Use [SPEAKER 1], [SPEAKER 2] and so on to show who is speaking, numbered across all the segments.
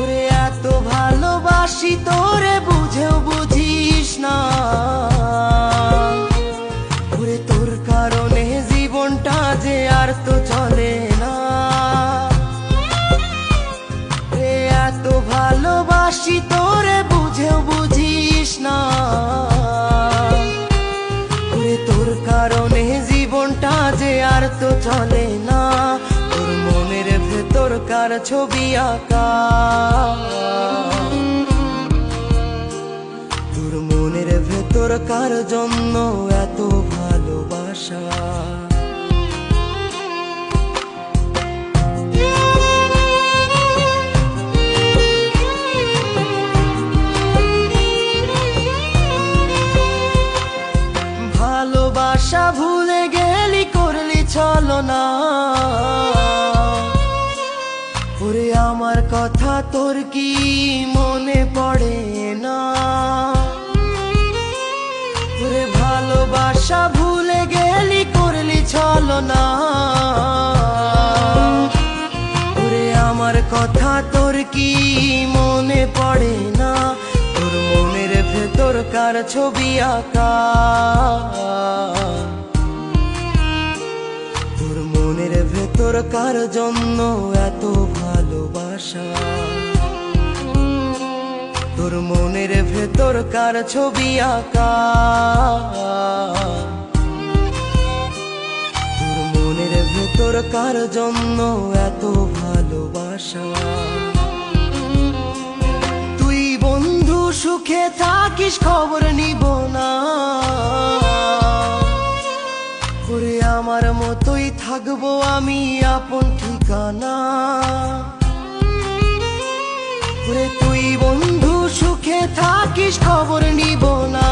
[SPEAKER 1] ওরে এত ভালোবাসি তোরে বুঝেও বুঝিস না, ওরে তোর কারণে জীবনটা যে আর তো চলে না। এত ভালোবাসি তোরে বুঝেও বুঝিস না, ওরে তোর কারণে জীবনটা যে আর তো চলে না। তোর মনের ভেতরকার ছবি আঁকা, তোর মনের ভেতরকার জন্য এত ভালোবাসা। ভালোবাসা ভুলে গেলি করলি ছলনা, ওরে আমার কথা তোর কি মনে পড়ে না? ওরে ভালোবাসা ভুলে গেলি করলি ছলনা, ওরে আমার কথা তোর কি মনে পড়ে না? তোর মনের ভেতরকার ছবি আঁকা, তোর মনের ভেতরকার জন্য এত ভালোবাসা। তোর মনের ভেতরকার ছবি আঁকা, তোর মনের ভেতরকার জন্য এত ভালোবাসা। তুই বন্ধু সুখে থাকিস খবর নিব না, ওরে আমার মতোই থাকবো আমি আপন ঠিকানা। ওরে তুই বন্ধু সুখে থাকিস খবর নিব না,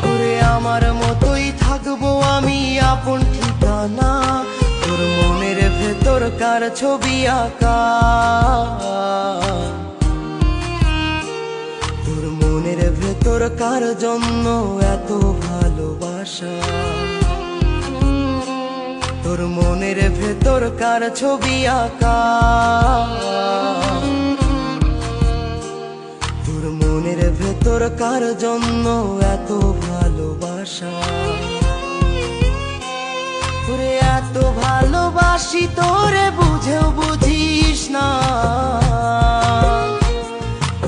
[SPEAKER 1] ওরে আমার মতোই থাকবো আমি আপন ঠিকানা। তোর মনের ভেতরকার ছবি আঁকা, তোর মনের ভেতরকার জন্য এত ভালোবাসা। তোর মনের ভেতরকার ছবি আঁকা, তোর মনের ভেতরকার জন্য এত ভালোবাসা। ওরে এত ভালোবাসি তোরে বুঝেও বুঝিস না,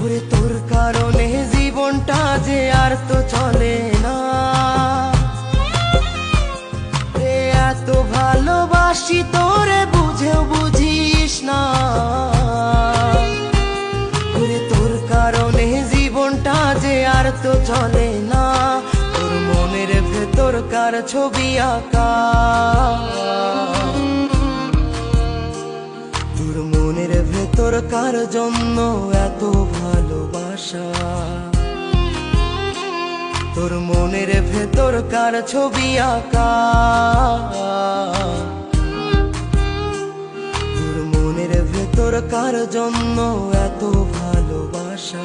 [SPEAKER 1] ওরে তোর কারণে জীবনটা যে আর তো চলে না। এত ভালোবাসি তোরে বুঝেও বুঝিস না, ওরে তোর কারণে জীবনটা যে আর তো চলে না। তোর মনের ভেতরকার ছবি আঁকা, তোর মনের ভেতরকার জন্য এত ভালোবাসা। তোর মনের ভেতরকার ছবি আঁকা, তোর মনের ভেতরকার জন্য এত ভালোবাসা।